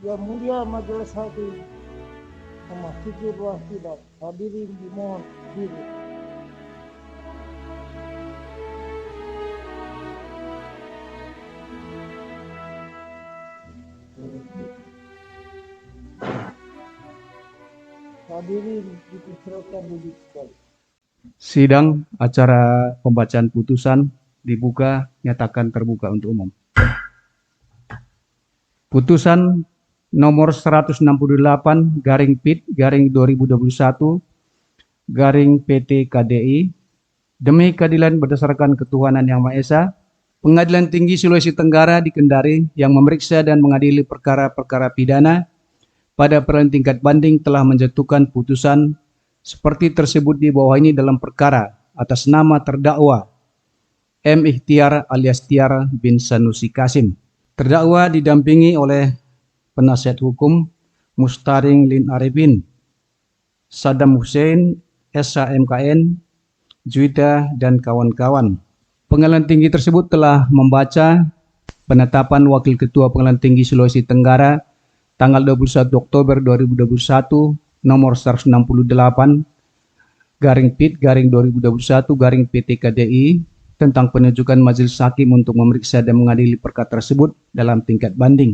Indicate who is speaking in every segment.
Speaker 1: Yang Mulia Majelis Hakim memasuki ruang sidang. Hadirin dimohon diri. Hadirin dipersilakan duduk sekali.
Speaker 2: Sidang acara pembacaan putusan dibuka, nyatakan terbuka untuk umum. Putusan nomor 168 garing PIT garing 2021 garing PT KDI demi keadilan berdasarkan ketuhanan Yang Maha Esa, Pengadilan Tinggi Sulawesi Tenggara di Kendari yang memeriksa dan mengadili perkara-perkara pidana pada peradilan tingkat banding telah menjatuhkan putusan seperti tersebut di bawah ini dalam perkara atas nama terdakwa M. Ikhtiar alias Tiar bin Sanusi Kasim. Terdakwa didampingi oleh penasihat hukum Mustaring Lin Arifin, Saddam Hussein, SHMKN, Juwita, dan kawan-kawan. Pengadilan Tinggi tersebut telah membaca penetapan Wakil Ketua Pengadilan Tinggi Sulawesi Tenggara tanggal 21 Oktober 2021 nomor 168 garing PIT garing 2021 garing PT KDI tentang penunjukan majelis hakim untuk memeriksa dan mengadili perkara tersebut dalam tingkat banding.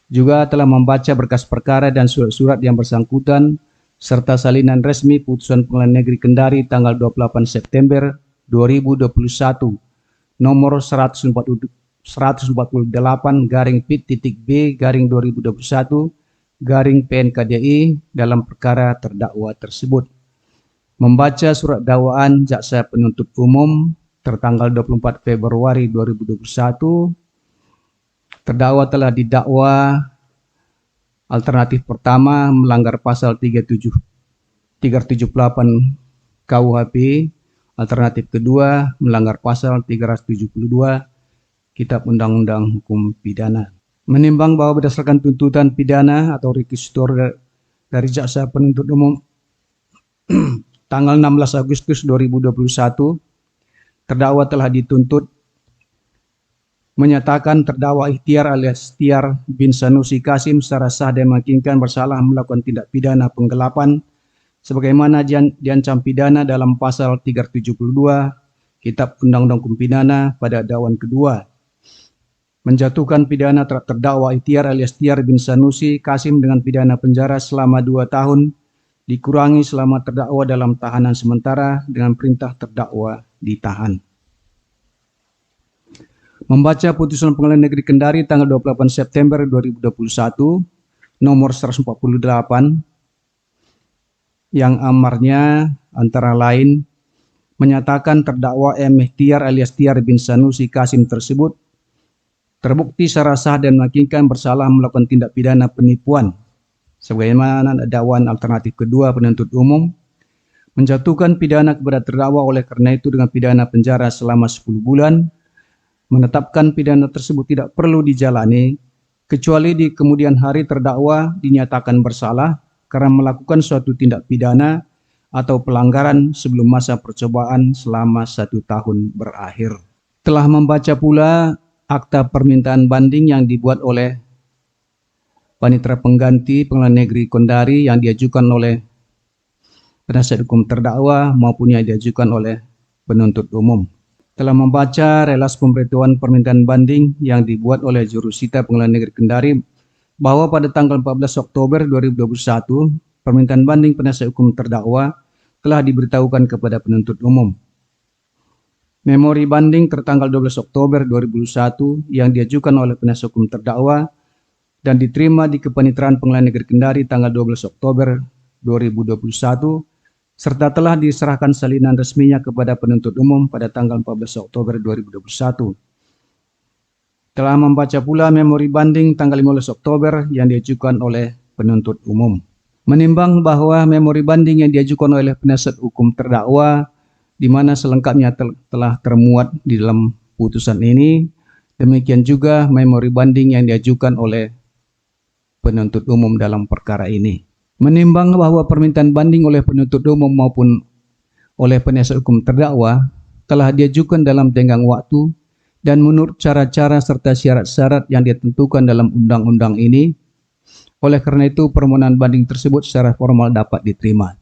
Speaker 2: Juga telah membaca berkas perkara dan surat-surat yang bersangkutan serta salinan resmi putusan Pengadilan Negeri Kendari tanggal 28 September 2021 nomor 148 garing PIT.B garing 2021 garing PNKDI dalam perkara terdakwa tersebut. Membaca surat dakwaan jaksa penuntut umum tertanggal 24 Februari 2021, terdakwa telah didakwa alternatif pertama melanggar pasal 378 KUHP, alternatif kedua melanggar pasal 372 Kitab Undang-Undang Hukum Pidana. Menimbang bahwa berdasarkan tuntutan pidana atau requisitor dari jaksa penuntut umum tanggal 16 Agustus 2021, terdakwa telah dituntut menyatakan terdakwa Ikhtiar alias Tiar bin Sanusi Kasim secara sah dan meyakinkan bersalah melakukan tindak pidana penggelapan sebagaimana diancam pidana dalam pasal 372 Kitab Undang-Undang Hukum Pidana pada dakwaan kedua, menjatuhkan pidana terhadap terdakwa Ikhtiar alias Tiar bin Sanusi Kasim dengan pidana penjara selama 2 tahun dikurangi selama terdakwa dalam tahanan sementara dengan perintah terdakwa ditahan. Membaca putusan Pengadilan Negeri Kendari tanggal 28 September 2021 nomor 148 yang amarnya antara lain menyatakan terdakwa M. Ikhtiar alias Tiar bin Sanusi Kasim tersebut terbukti secara sah dan meyakinkan bersalah melakukan tindak pidana penipuan sebagaimana dakwaan alternatif kedua penuntut umum, menjatuhkan pidana kepada terdakwa oleh karena itu dengan pidana penjara selama 10 bulan, menetapkan pidana tersebut tidak perlu dijalani kecuali di kemudian hari terdakwa dinyatakan bersalah karena melakukan suatu tindak pidana atau pelanggaran sebelum masa percobaan selama 1 tahun berakhir. Telah membaca pula akta permintaan banding yang dibuat oleh Panitera Pengganti Pengadilan Negeri Kendari yang diajukan oleh penasihat hukum terdakwa maupun yang diajukan oleh penuntut umum. Telah membaca relas pemberitahuan permintaan banding yang dibuat oleh Jurusita Pengadilan Negeri Kendari bahwa pada tanggal 14 Oktober 2021 permintaan banding penasihat hukum terdakwa telah diberitahukan kepada penuntut umum. Memori banding tertanggal 12 Oktober 2021 yang diajukan oleh penasihat hukum terdakwa dan diterima di Kepaniteraan Pengadilan Negeri Kendari tanggal 12 Oktober 2021 serta telah diserahkan salinan resminya kepada penuntut umum pada tanggal 14 Oktober 2021. Telah membaca pula memori banding tanggal 15 Oktober yang diajukan oleh penuntut umum. Menimbang bahwa memori banding yang diajukan oleh penasihat hukum terdakwa di mana selengkapnya telah termuat di dalam putusan ini, demikian juga memori banding yang diajukan oleh penuntut umum dalam perkara ini. Menimbang bahwa permintaan banding oleh penuntut umum maupun oleh penasihat hukum terdakwa telah diajukan dalam tenggang waktu dan menurut cara-cara serta syarat-syarat yang ditentukan dalam undang-undang ini. Oleh karena itu, permohonan banding tersebut secara formal dapat diterima.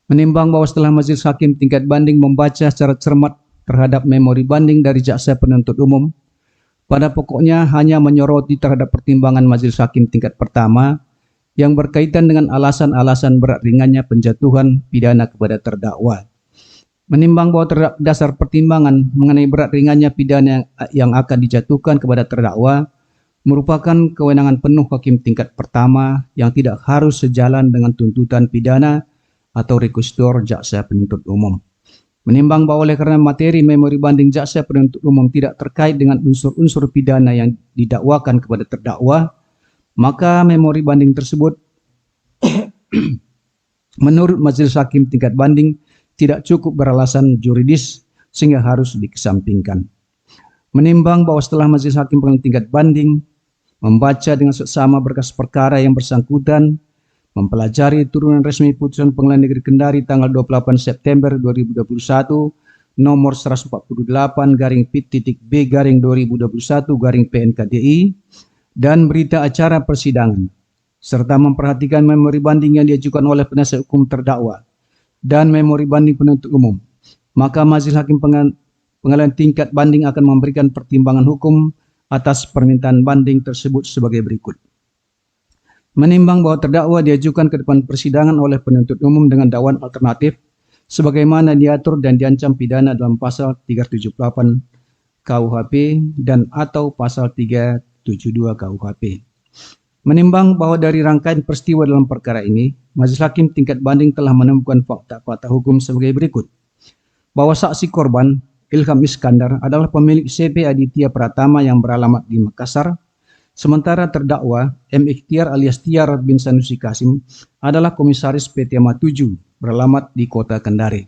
Speaker 2: Menimbang bahwa setelah Majelis Hakim tingkat banding membaca secara cermat terhadap memori banding dari jaksa penuntut umum, pada pokoknya hanya menyoroti terhadap pertimbangan Majelis Hakim tingkat pertama yang berkaitan dengan alasan-alasan berat ringannya penjatuhan pidana kepada terdakwa. Menimbang bahwa terhadap dasar pertimbangan mengenai berat ringannya pidana yang akan dijatuhkan kepada terdakwa merupakan kewenangan penuh hakim tingkat pertama yang tidak harus sejalan dengan tuntutan pidana atau requisitor jaksa penuntut umum. Menimbang bahwa oleh karena materi memori banding jaksa penuntut umum tidak terkait dengan unsur-unsur pidana yang didakwakan kepada terdakwa, maka memori banding tersebut menurut Majelis Hakim tingkat banding tidak cukup beralasan juridis sehingga harus dikesampingkan. Menimbang bahwa setelah Majelis Hakim Pengadilan tingkat banding membaca dengan seksama berkas perkara yang bersangkutan, mempelajari turunan resmi putusan Pengadilan Negeri Kendari tanggal 28 September 2021 nomor 148-B/2021-PNKDI dan berita acara persidangan, serta memperhatikan memori banding yang diajukan oleh penasihat hukum terdakwa dan memori banding penuntut umum, maka Majelis Hakim Pengadilan tingkat banding akan memberikan pertimbangan hukum atas permintaan banding tersebut sebagai berikut. Menimbang bahwa terdakwa diajukan ke depan persidangan oleh penuntut umum dengan dakwaan alternatif sebagaimana diatur dan diancam pidana dalam pasal 378 KUHP dan atau pasal 372 KUHP. Menimbang bahwa dari rangkaian peristiwa dalam perkara ini, Majelis Hakim tingkat banding telah menemukan fakta-fakta hukum sebagai berikut. Bahwa saksi korban Ilham Iskandar adalah pemilik CP Aditya Pratama yang beralamat di Makassar, sementara terdakwa M. Ikhtiar alias Tiar bin Sanusi Kasim adalah komisaris PT Ma 7 beralamat di Kota Kendari.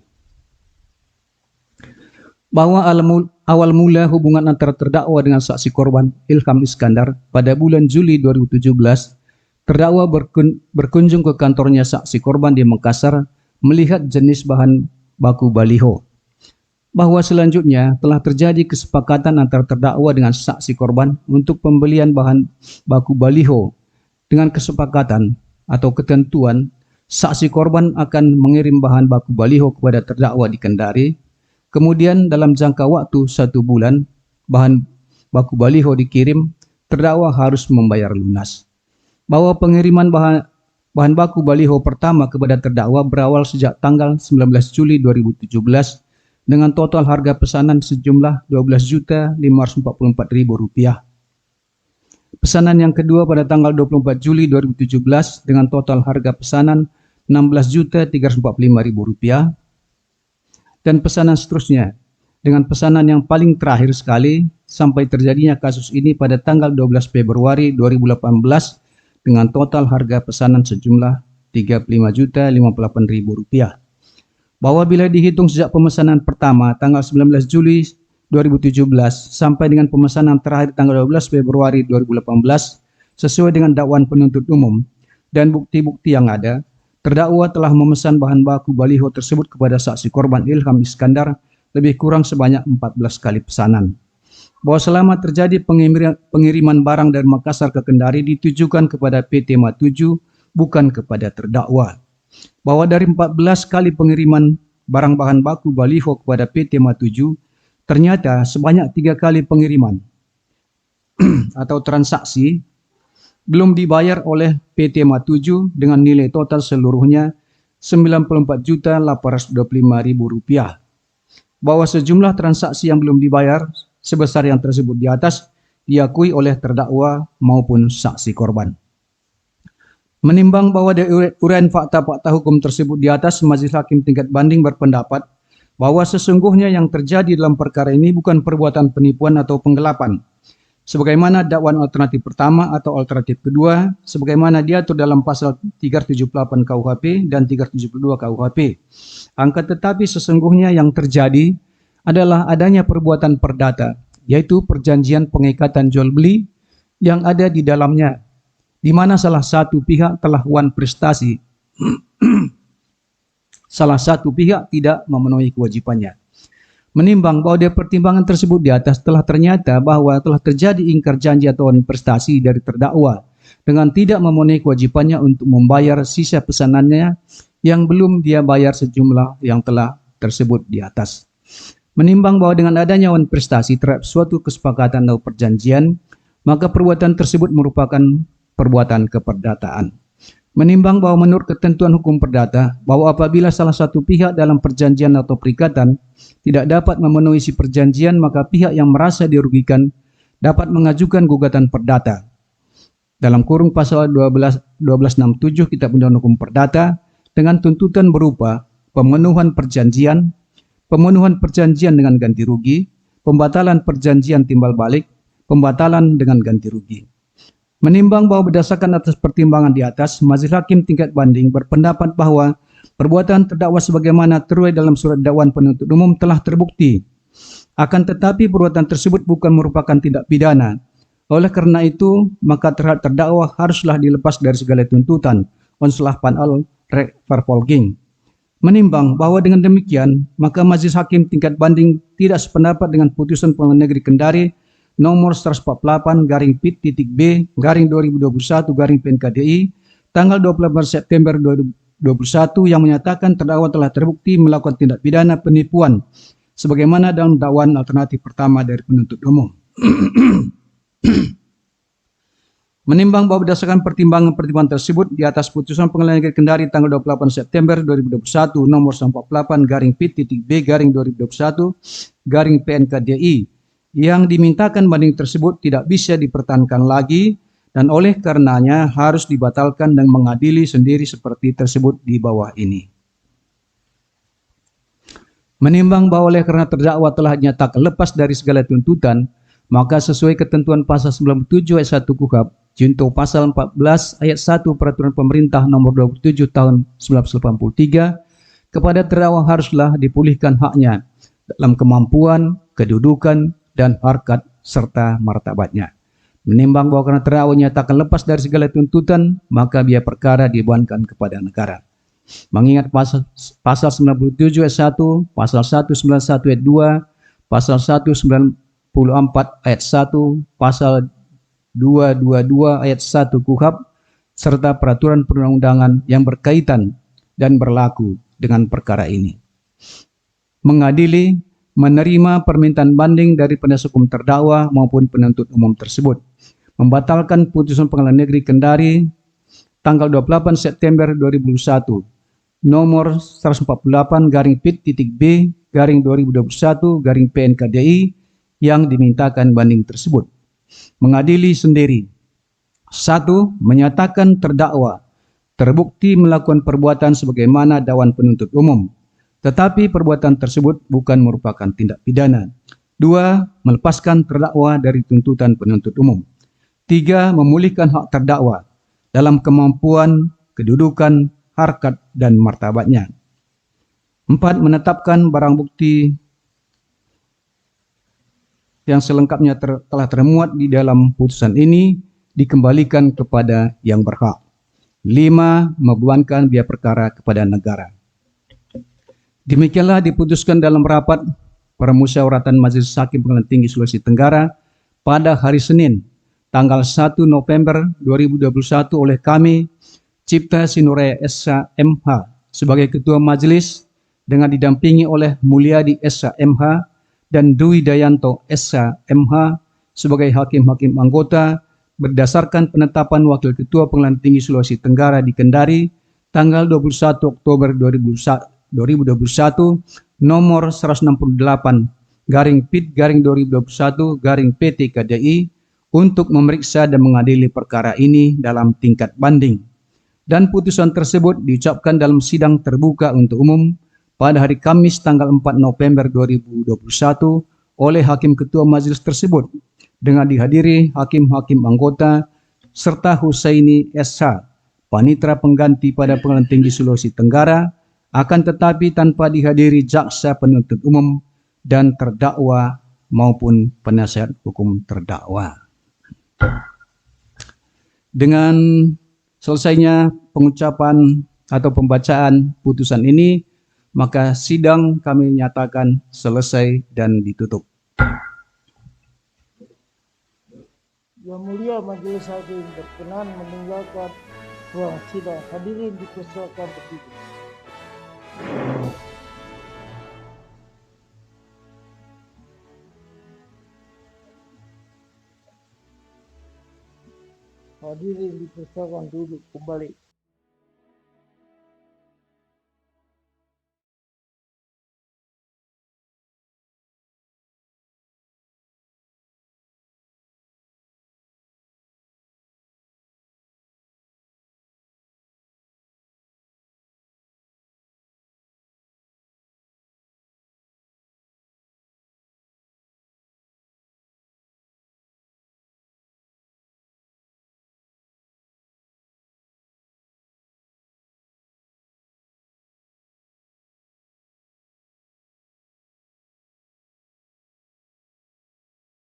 Speaker 2: Bahwa awal mula hubungan antara terdakwa dengan saksi korban Ilham Iskandar pada bulan Juli 2017, terdakwa berkunjung ke kantornya saksi korban di Makassar melihat jenis bahan baku baliho. Bahwa selanjutnya telah terjadi kesepakatan antara terdakwa dengan saksi korban untuk pembelian bahan baku baliho dengan kesepakatan atau ketentuan saksi korban akan mengirim bahan baku baliho kepada terdakwa di Kendari, kemudian dalam jangka waktu 1 bulan bahan baku baliho dikirim, terdakwa harus membayar lunas. Bahwa pengiriman bahan baku baliho pertama kepada terdakwa berawal sejak tanggal 19 Juli 2017 dengan total harga pesanan sejumlah Rp12.544.000. Pesanan yang kedua pada tanggal 24 Juli 2017 dengan total harga pesanan Rp16.345.000. Dan pesanan seterusnya dengan pesanan yang paling terakhir sekali sampai terjadinya kasus ini pada tanggal 12 Februari 2018 dengan total harga pesanan sejumlah Rp35.058.000. Bahwa bila dihitung sejak pemesanan pertama tanggal 19 Juli 2017 sampai dengan pemesanan terakhir tanggal 12 Februari 2018 sesuai dengan dakwaan penuntut umum dan bukti-bukti yang ada, terdakwa telah memesan bahan baku baliho tersebut kepada saksi korban Ilham Iskandar lebih kurang sebanyak 14 kali pesanan. Bahwa selama terjadi pengiriman barang dari Makassar ke Kendari ditujukan kepada PT Ma 7 bukan kepada terdakwa. Bahwa dari 14 kali pengiriman barang bahan baku baliho kepada PT Ma 7, ternyata sebanyak 3 kali pengiriman atau transaksi belum dibayar oleh PT Ma 7 dengan nilai total seluruhnya Rp94.825.000. Bahwa sejumlah transaksi yang belum dibayar sebesar yang tersebut di atas diakui oleh terdakwa maupun saksi korban. Menimbang bahwa dari uraian fakta-fakta hukum tersebut di atas, Majelis Hakim tingkat banding berpendapat bahwa sesungguhnya yang terjadi dalam perkara ini bukan perbuatan penipuan atau penggelapan, sebagaimana dakwaan alternatif pertama atau alternatif kedua, sebagaimana diatur dalam pasal 378 KUHP dan 372 KUHP. Tetapi sesungguhnya yang terjadi adalah adanya perbuatan perdata, yaitu perjanjian pengikatan jual beli yang ada di dalamnya, di mana salah satu pihak telah wan prestasi, salah satu pihak tidak memenuhi kewajibannya. Menimbang bahwa dari pertimbangan tersebut di atas telah ternyata bahwa telah terjadi ingkar janji atau prestasi dari terdakwa dengan tidak memenuhi kewajibannya untuk membayar sisa pesanannya yang belum dia bayar sejumlah yang telah tersebut di atas. Menimbang bahwa dengan adanya prestasi terhadap suatu kesepakatan atau perjanjian, maka perbuatan tersebut merupakan perbuatan keperdataan. Menimbang bahwa menurut ketentuan hukum perdata, bahwa apabila salah satu pihak dalam perjanjian atau perikatan tidak dapat memenuhi isi perjanjian, maka pihak yang merasa dirugikan dapat mengajukan gugatan perdata. Dalam kurung pasal 1267 Kitab Undang-Undang Hukum Perdata, dengan tuntutan berupa pemenuhan perjanjian dengan ganti rugi, pembatalan perjanjian timbal balik, pembatalan dengan ganti rugi. Menimbang bahwa berdasarkan atas pertimbangan di atas, Majelis Hakim tingkat banding berpendapat bahwa perbuatan terdakwa sebagaimana tertulis dalam surat dakwaan penuntut umum telah terbukti. Akan tetapi perbuatan tersebut bukan merupakan tindak pidana. Oleh karena itu, maka terhadap terdakwa haruslah dilepas dari segala tuntutan. Onselah panal vervolging. Menimbang bahwa dengan demikian, maka Majelis Hakim tingkat banding tidak sependapat dengan putusan Pengadilan Negeri Kendari nomor 148/Pit.B garing 2021 garing PNKDI tanggal 28 September 2021 yang menyatakan terdakwa telah terbukti melakukan tindak pidana penipuan sebagaimana dalam dakwaan alternatif pertama dari penuntut umum. Menimbang bahwa berdasarkan pertimbangan-pertimbangan tersebut di atas putusan Pengadilan Negeri Kendari tanggal 28 September 2021 nomor 148/Pit.B garing 2021 garing PNKDI yang dimintakan banding tersebut tidak bisa dipertahankan lagi dan oleh karenanya harus dibatalkan dan mengadili sendiri seperti tersebut di bawah ini. Menimbang bahwa oleh karena terdakwa telah dinyatakan lepas dari segala tuntutan, maka sesuai ketentuan pasal 97 ayat 1 KUHP junto pasal 14 ayat 1 Peraturan Pemerintah nomor 27 tahun 1983, kepada terdakwa haruslah dipulihkan haknya dalam kemampuan, kedudukan, dan harkat serta martabatnya. Menimbang bahwa karena terdakwa nyatakan lepas dari segala tuntutan, maka biaya perkara dibebankan kepada negara. Mengingat pasal 97 ayat 1, pasal 191 ayat 2, pasal 194 ayat 1, pasal 222 ayat 1 KUHP, serta peraturan perundang-undangan yang berkaitan dan berlaku dengan perkara ini. Mengadili, menerima permintaan banding dari penasihat hukum terdakwa maupun penuntut umum tersebut, membatalkan putusan Pengadilan Negeri Kendari tanggal 28 September 2001 nomor 148/Pit.B garing 2021 garing PNKDI yang dimintakan banding tersebut. Mengadili sendiri. 1. Menyatakan terdakwa terbukti melakukan perbuatan sebagaimana dakwaan penuntut umum, tetapi perbuatan tersebut bukan merupakan tindak pidana. 2. Melepaskan terdakwa dari tuntutan penuntut umum. 3. Memulihkan hak terdakwa dalam kemampuan, kedudukan, harkat, dan martabatnya. 4. Menetapkan barang bukti yang selengkapnya telah termuat di dalam putusan ini dikembalikan kepada yang berhak. 5. Membebankan biaya perkara kepada negara. Demikianlah diputuskan dalam rapat permusyawaratan Majelis Hakim Pengadilan Tinggi Sulawesi Tenggara pada hari Senin, tanggal 1 November 2021 oleh kami, Cipta Sinuraya SH MH sebagai Ketua Majelis dengan didampingi oleh Mulyadi SH MH dan Dwi Dayanto SH MH sebagai hakim-hakim anggota berdasarkan penetapan Wakil Ketua Pengadilan Tinggi Sulawesi Tenggara di Kendari tanggal 21 Oktober 2021 nomor 168/Pit/2021 PT untuk memeriksa dan mengadili perkara ini dalam tingkat banding. Dan putusan tersebut diucapkan dalam sidang terbuka untuk umum pada hari Kamis tanggal 4 November 2021 oleh Hakim Ketua Majelis tersebut dengan dihadiri hakim-hakim anggota serta Husaini SH, panitera pengganti pada Pengadilan Tinggi Sulawesi Tenggara, akan tetapi tanpa dihadiri jaksa penuntut umum dan terdakwa maupun penasihat hukum terdakwa. Dengan selesainya pengucapan atau pembacaan putusan ini, Maka sidang kami nyatakan selesai dan ditutup.
Speaker 1: Yang Mulia Majelis Hakim berkenan meninggalkan ruang sidang. Hadirin dipersilakan berdiri. Hadirin dipersilakan duduk kembali.